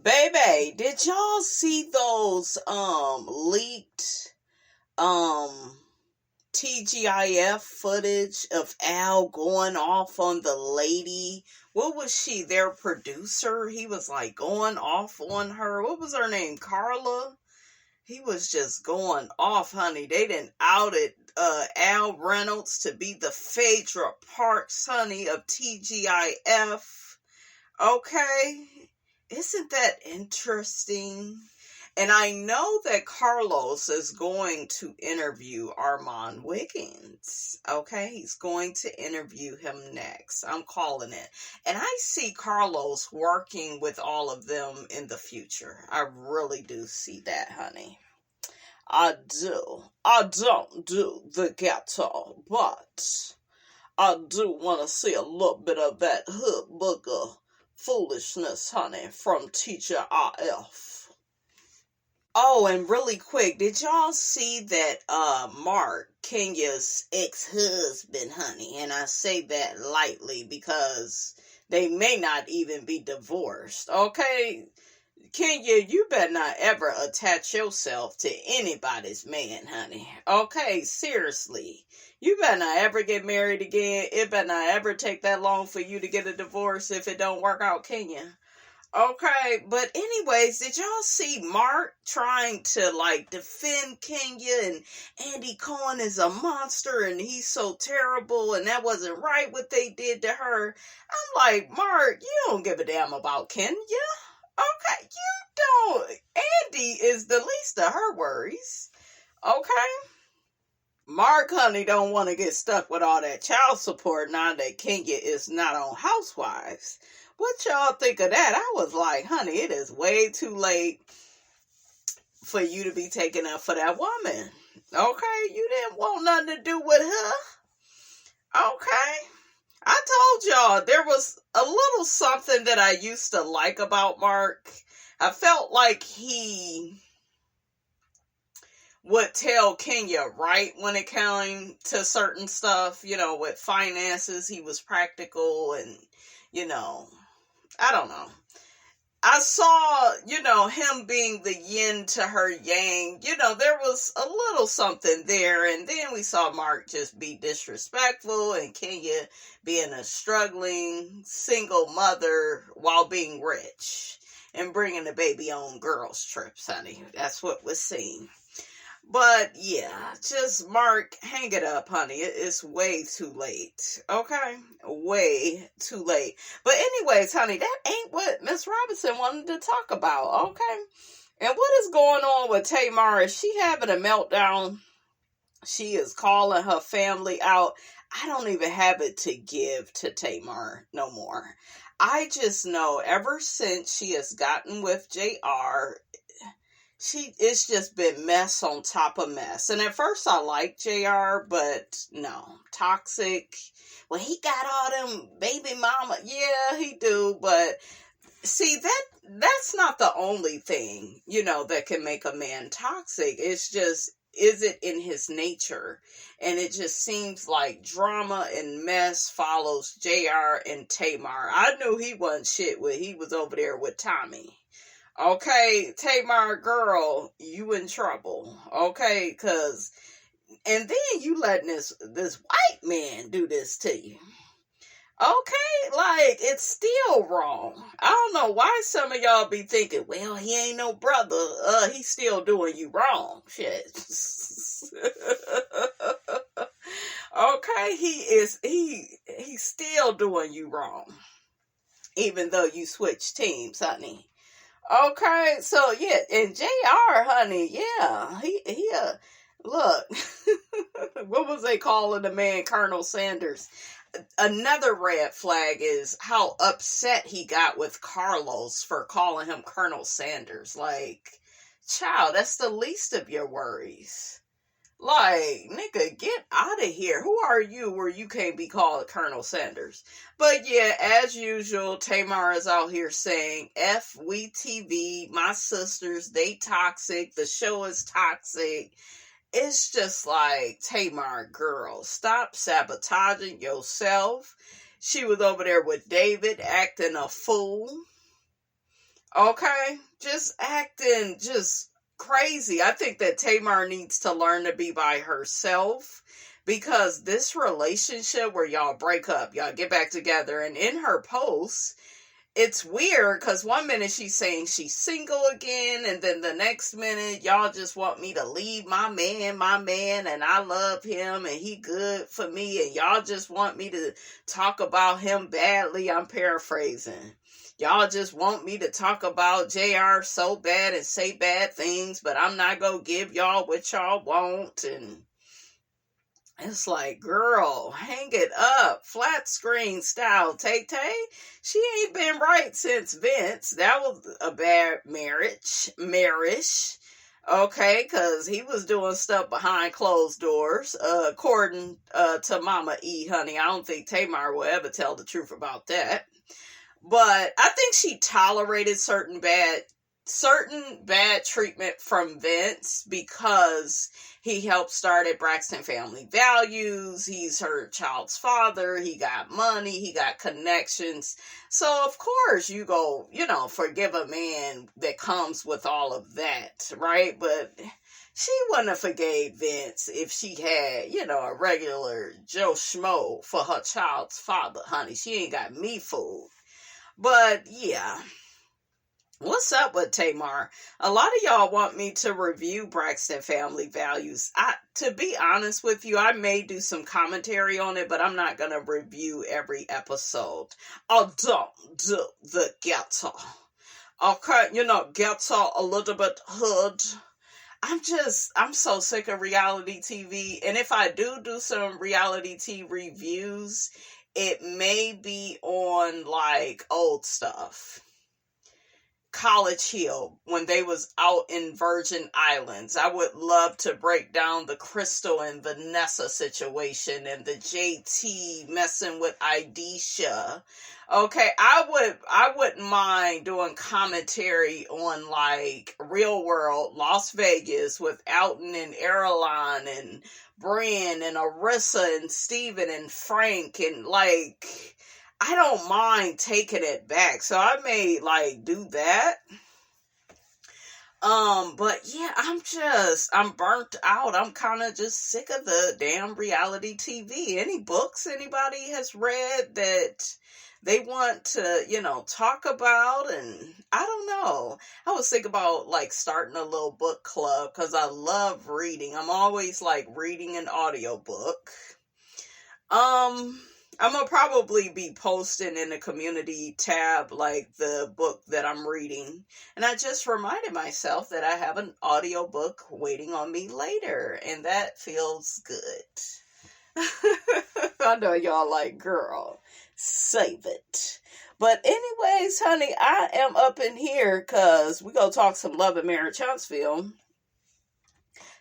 Baby, did y'all see those leaked TGIF footage of Al going off on the lady? What was she, their producer? He was like going off on her. What was her name? Carla? He was just going off, honey. They done outed Al Reynolds to be the Phaedra Parks, honey, of TGIF. Okay? Isn't that interesting? And I know that Carlos is going to interview Armand Wiggins. Okay, he's going to interview him next. I'm calling it. And I see Carlos working with all of them in the future. I really do see that, honey. I do. I don't do the ghetto, but I do want to see a little bit of that hood booger foolishness, honey, from Teacher RF. Oh, and really quick, did y'all see that Mark, Kenya's ex-husband, honey? And I say that lightly because they may not even be divorced, okay? Kenya, you better not ever attach yourself to anybody's man, honey. Okay, seriously. You better not ever get married again. It better not ever take that long for you to get a divorce if it don't work out, Kenya. Okay, but anyways, did y'all see Mark trying to like defend Kenya and Andy Cohen is a monster and he's so terrible and that wasn't right what they did to her? I'm like, Mark, you don't give a damn about Kenya. Okay, you don't. Andy is the least of her worries. Okay? Mark, honey, don't want to get stuck with all that child support now that Kenya is not on Housewives. What y'all think of that? I was like, honey, it is way too late for you to be taking up for that woman. Okay? You didn't want nothing to do with her. Okay? I told y'all there was a little something that I used to like about Mark. I felt like he would tell Kenya right when it came to certain stuff, with finances. He was practical and, I don't know. I saw, him being the yin to her yang. There was a little something there. And then we saw Mark just be disrespectful and Kenya being a struggling single mother while being rich and bringing the baby on girls' trips, honey. That's what we're seeing. But yeah, just Mark, hang it up, honey. It's way too late. Okay? Way too late. But anyways, honey, that ain't what Miss Robinson wanted to talk about. Okay? And what is going on with Tamar? Is she having a meltdown? She is calling her family out. I don't even have it to give to Tamar no more. I just know ever since she has gotten with JR, it's just been mess on top of mess. And at first I liked JR, but no, toxic. Well, he got all them baby mama. Yeah, he do. But see, that's not the only thing, that can make a man toxic. It's just, is it in his nature? And it just seems like drama and mess follows JR and Tamar. I knew he wasn't shit when he was over there with Tommy. Okay, Tamar, girl, you in trouble. Okay, and then you letting this white man do this to you. Okay, like, it's still wrong. I don't know why some of y'all be thinking, well, he ain't no brother. He's still doing you wrong. Shit. Okay, he's still doing you wrong. Even though you switch teams, honey. Okay, so yeah, and JR, honey, yeah, he look, what was they calling the man, Colonel Sanders? Another red flag is how upset he got with Carlos for calling him Colonel Sanders. Like, child, that's the least of your worries. Like, nigga, get out of here. Who are you where you can't be called Colonel Sanders? But yeah, as usual, Tamar is out here saying, F we TV, my sisters, they toxic, the show is toxic. It's just like, Tamar, girl, stop sabotaging yourself. She was over there with David acting a fool. Okay? Just acting just crazy. I think that Tamar needs to learn to be by herself, because this relationship where y'all break up, y'all get back together, and in her posts, it's weird because one minute she's saying she's single again, and then the next minute y'all just want me to leave my man, and I love him and he good for me, and y'all just want me to talk about him badly. I'm paraphrasing. Y'all just want me to talk about JR so bad and say bad things, but I'm not gonna give y'all what y'all want. And it's like, girl, hang it up. Flat screen style. Tay-Tay, she ain't been right since Vince. That was a bad marriage. Okay, because he was doing stuff behind closed doors. According to Mama E, honey. I don't think Tamar will ever tell the truth about that. But I think she tolerated certain bad treatment from Vince because he helped start at Braxton Family Values. He's her child's father. He got money. He got connections. So, of course, you go, forgive a man that comes with all of that, right? But she wouldn't have forgave Vince if she had, a regular Joe Schmo for her child's father, honey. She ain't got me fooled. But, yeah. What's up with Tamar? A lot of y'all want me to review Braxton Family Values. To be honest with you, I may do some commentary on it, but I'm not going to review every episode. I don't do the ghetto. Okay, ghetto, a little bit hood. I'm so sick of reality TV. And if I do some reality TV reviews, it may be on like old stuff. College Hill, when they was out in Virgin Islands. I would love to break down the Crystal and Vanessa situation and the JT messing with Idisha. Okay, I wouldn't mind doing commentary on like Real World Las Vegas with Alton and Caroline and Brian and Arissa and Steven and Frank, and like, I don't mind taking it back. So I may like do that. But yeah, I'm burnt out. I'm kind of just sick of the damn reality TV. Any books anybody has read that they want to, talk about? And I don't know. I was thinking about like starting a little book club because I love reading. I'm always like reading an audiobook. I'm going to probably be posting in the community tab, like, the book that I'm reading. And I just reminded myself that I have an audiobook waiting on me later. And that feels good. I know y'all like, girl, save it. But anyways, honey, I am up in here because we're going to talk some Love and Marriage Huntsville.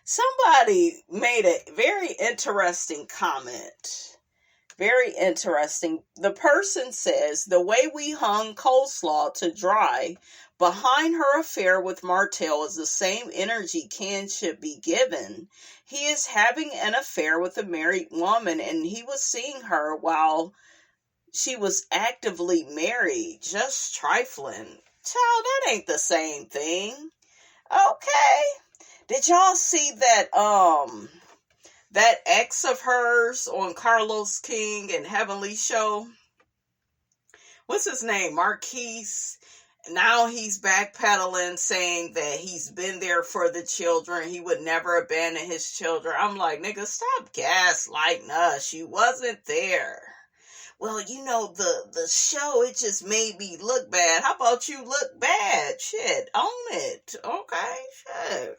Somebody made a very interesting comment. Very interesting. The person says, the way we hung Coleslaw to dry behind her affair with Martell is the same energy Ken should be given. He is having an affair with a married woman, and he was seeing her while she was actively married. Just trifling. Child, that ain't the same thing. Okay. Did y'all see that ex of hers on Carlos King and Heavenly Show? What's his name? Marquise. Now he's backpedaling, saying that he's been there for the children. He would never abandon his children. I'm like, nigga, stop gaslighting us. You wasn't there. Well, the show, it just made me look bad. How about you look bad? Shit, own it. Okay, shit.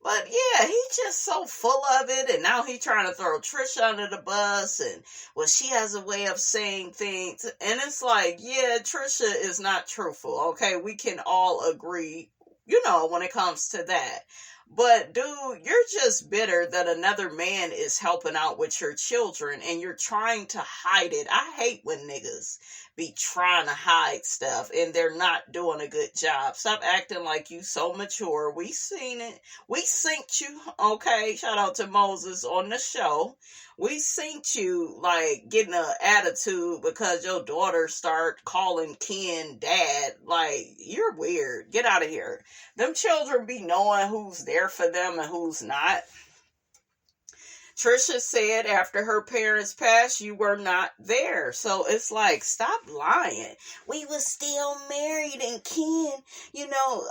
But yeah, he's just so full of it, and now he's trying to throw TRICIA under the bus, and well, she has a way of saying things, and it's like, yeah, TRICIA is not truthful, okay? We can all agree, when it comes to that. But dude, you're just bitter that another man is helping out with your children and you're trying to hide it. I hate when niggas be trying to hide stuff and they're not doing a good job. Stop acting like you so mature. We seen it. We synced you. Okay. Shout out to Moses on the show. We synced you like getting an attitude because your daughter start calling Ken dad. Like, you're weird. Get out of here. Them children be knowing who's there for them and who's not. Tricia said after her parents passed, you were not there. So it's like, stop lying. We was still married and Ken,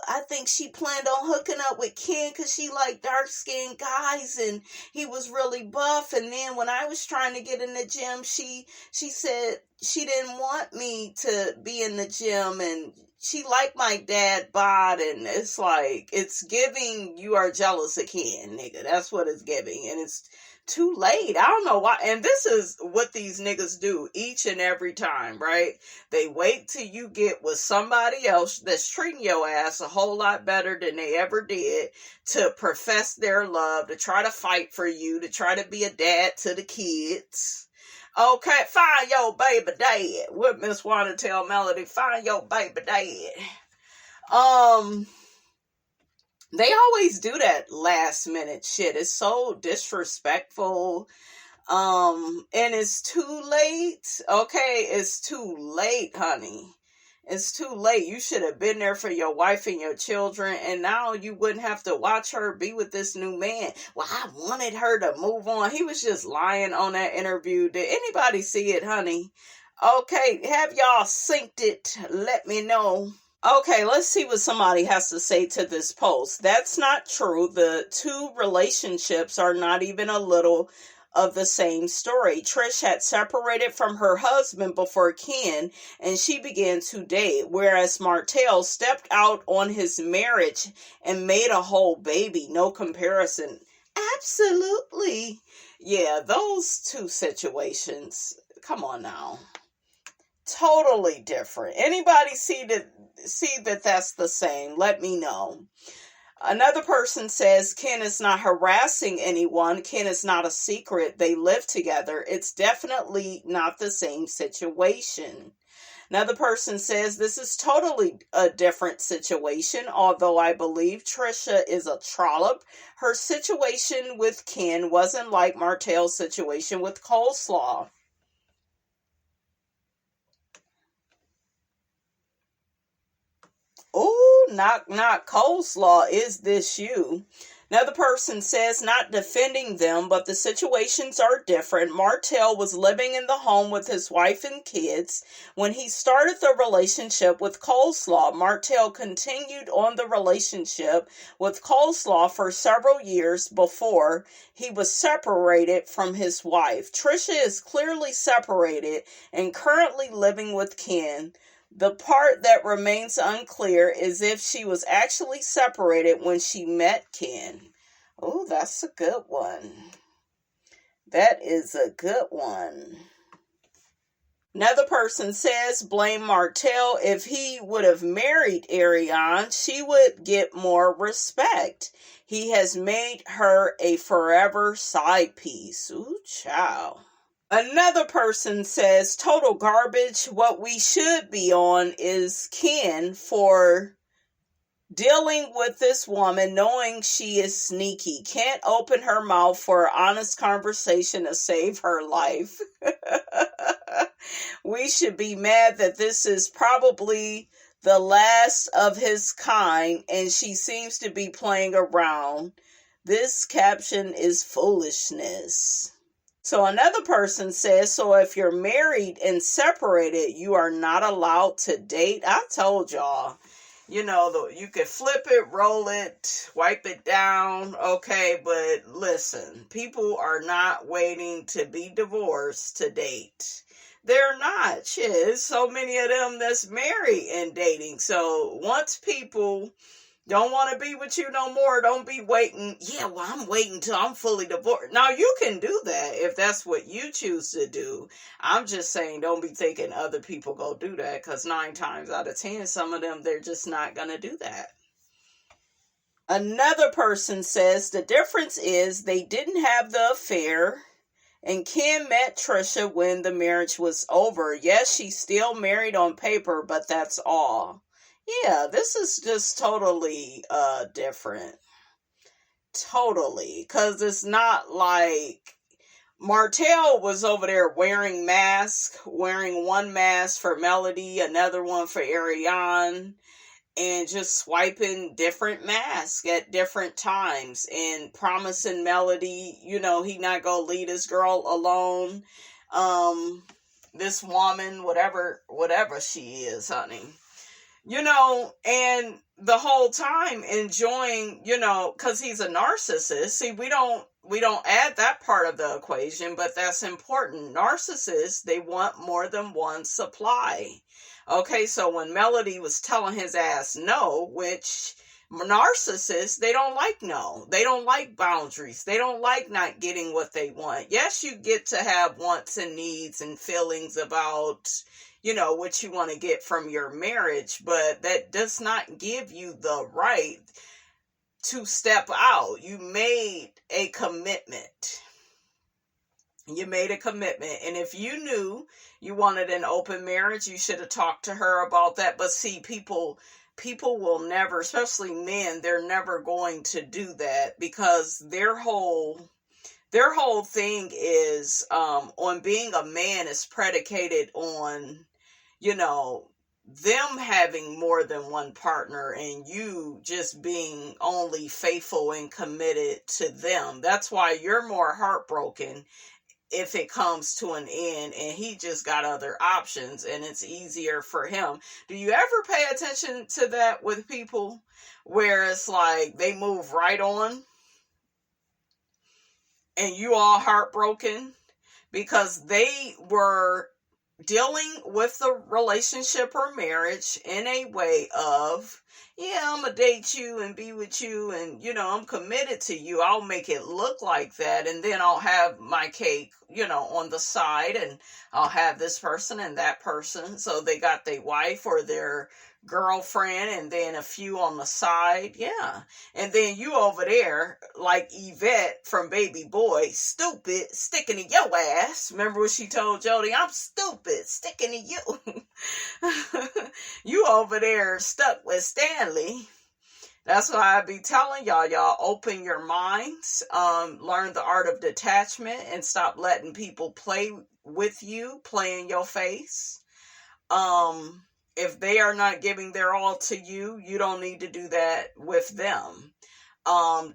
I think she planned on hooking up with Ken because she liked dark-skinned guys and he was really buff. And then when I was trying to get in the gym, she said she didn't want me to be in the gym and she liked my dad bod, and it's like, it's giving you are jealous of Ken, nigga. That's what it's giving. And it's too late. I don't know why. And this is what these niggas do each and every time, right? They wait till you get with somebody else that's treating your ass a whole lot better than they ever did to profess their love, to try to fight for you, to try to be a dad to the kids. Okay, find your baby dad. What Miss Wanda tell Melody? Find your baby dad. They always do that last minute shit. It's so disrespectful. And it's too late. Okay, it's too late, honey. It's too late. You should have been there for your wife and your children, and now you wouldn't have to watch her be with this new man. Well, I wanted her to move on. He was just lying on that interview. Did anybody see it, honey? Okay, have y'all synced it? Let me know. Okay, let's see what somebody has to say to this post. That's not true. The two relationships are not even a little of the same story. Trish had separated from her husband before Ken, and she began to date, whereas Martell stepped out on his marriage and made a whole baby. No comparison. Absolutely. Yeah, those two situations. Come on now. Totally different. Anybody see that that's the same? Let me know. Another person says Ken is not harassing anyone. Ken is not a secret. They live together. It's definitely not the same situation. Another person says this is totally a different situation, although I believe Tricia is a trollop. Her situation with Ken wasn't like Martell's situation with Coleslaw. Oh, knock, knock, Coleslaw, is this you? Another person says, not defending them, but the situations are different. Martell was living in the home with his wife and kids when he started the relationship with Coleslaw. Martell continued on the relationship with Coleslaw for several years before he was separated from his wife. Tricia is clearly separated and currently living with Ken. The part that remains unclear is if she was actually separated when she met Ken. Oh, that's a good one. That is a good one. Another person says, blame Martell. If he would have married ARIONNE, she would get more respect. He has made her a forever side piece. Ooh, child. Another person says, total garbage. What we should be on is Ken for dealing with this woman, knowing she is sneaky. Can't open her mouth for an honest conversation to save her life. We should be mad that this is probably the last of his kind, and she seems to be playing around. This caption is foolishness. So another person says, so if you're married and separated, you are not allowed to date. I told y'all, you could flip it, roll it, wipe it down. Okay, but listen, people are not waiting to be divorced to date. They're not. Shit, there's so many of them that's married and dating. So once people don't want to be with you no more, don't be waiting. Yeah, well, I'm waiting till I'm fully divorced. Now, you can do that if that's what you choose to do. I'm just saying, don't be thinking other people go do that, because 9 times out of 10, some of them, they're just not going to do that. Another person says the difference is they didn't have the affair, and Kim met Tricia when the marriage was over. Yes, she's still married on paper, but that's all. Yeah, this is just totally different. Totally. Because it's not like Martell was over there wearing masks, wearing one mask for Melody, another one for ARIONNE, and just swiping different masks at different times and promising Melody, he not gonna leave this girl alone. This woman, whatever she is, honey. And the whole time enjoying, because he's a narcissist. See, we don't add that part of the equation, but that's important. Narcissists, they want more than one supply. Okay, so when Melody was telling his ass no, which narcissists, they don't like no. They don't like boundaries. They don't like not getting what they want. Yes, you get to have wants and needs and feelings about, what you want to get from your marriage, but that does not give you the right to step out. You made a commitment. You made a commitment. And if you knew you wanted an open marriage, you should have talked to her about that. But see, people will never, especially men, they're never going to do that, because their whole thing is on being a man is predicated on, them having more than one partner and you just being only faithful and committed to them. That's why you're more heartbroken if it comes to an end and he just got other options and it's easier for him. Do you ever pay attention to that with people where it's like they move right on and you all heartbroken because they were dealing with the relationship or marriage in a way of, yeah, I'm gonna date you and be with you and, I'm committed to you. I'll make it look like that, and then I'll have my cake, on the side, and I'll have this person and that person. So they got their wife or their girlfriend and then a few on the side. Yeah. And then you over there like Yvette from Baby Boy, stupid, sticking to your ass. Remember what she told Jody? I'm stupid, sticking to you. You over there stuck with Stanley. That's why I be telling y'all open your minds, learn the art of detachment, and stop letting people play with you, play in your face. If they are not giving their all to you, you don't need to do that with them.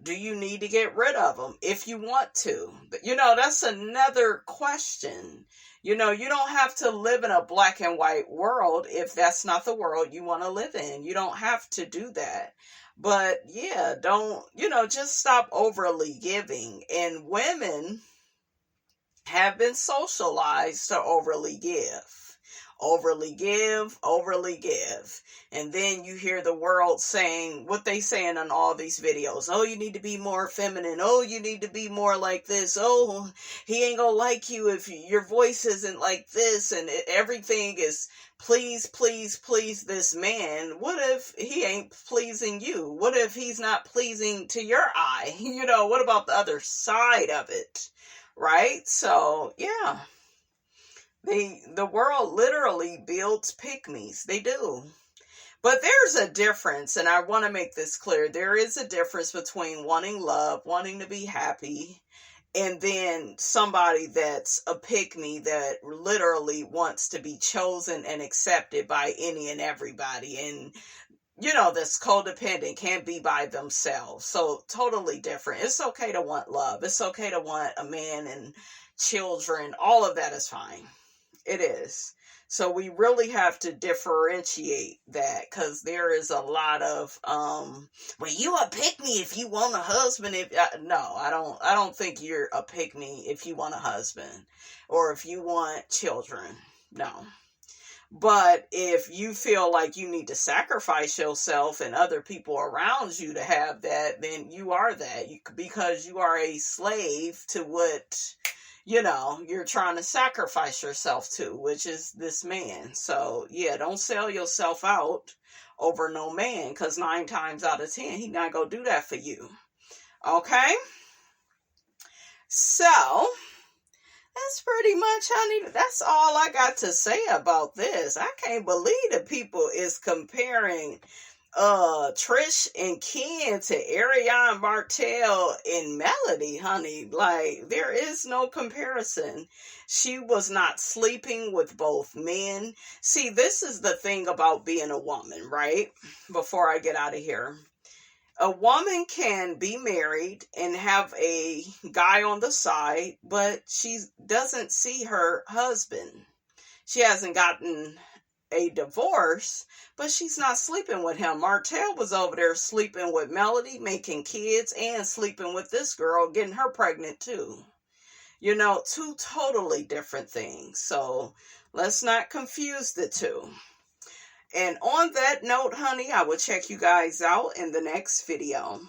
Do you need to get rid of them if you want to? That's another question. You don't have to live in a black and white world if that's not the world you want to live in. You don't have to do that. But yeah, just stop overly giving. And women have been socialized to overly give. Overly give. And then you hear the world saying what they saying on all these videos. Oh, you need to be more feminine. Oh, you need to be more like this. Oh, he ain't gonna like you if your voice isn't like this. And everything is please this man. What if he ain't pleasing you? What if he's not pleasing to your eye? What about the other side of it? Right? So, yeah. The world literally builds pygmies. They do. But there's a difference, and I want to make this clear. There is a difference between wanting love, wanting to be happy, and then somebody that's a pygmy that literally wants to be chosen and accepted by any and everybody. And, that's codependent, can't be by themselves. So totally different. It's okay to want love. It's okay to want a man and children. All of that is fine. It is. So we really have to differentiate that, because there is a lot of well, you a pygmy if you want a husband. No, I don't think you're a pygmy if you want a husband or if you want children. No. But if you feel like you need to sacrifice yourself and other people around you to have that, then you are that, because you are a slave to what you're trying to sacrifice yourself to, which is this man. So yeah, don't sell yourself out over no man, because 9 times out of 10, he not going to do that for you. Okay? So, that's pretty much, honey, that's all I got to say about this. I can't believe that people is comparing Trish and Ken to ARIONNE, Martell, and Melody, honey. Like, there is no comparison. She was not sleeping with both men. See, this is the thing about being a woman, right? Before I get out of here. A woman can be married and have a guy on the side, but she doesn't see her husband. She hasn't gotten a divorce, but she's not sleeping with him. Martell was over there sleeping with Melody, making kids, and sleeping with this girl, getting her pregnant too. You know, 2 totally different things. So let's not confuse the two. And on that note, honey, I will check you guys out in the next video.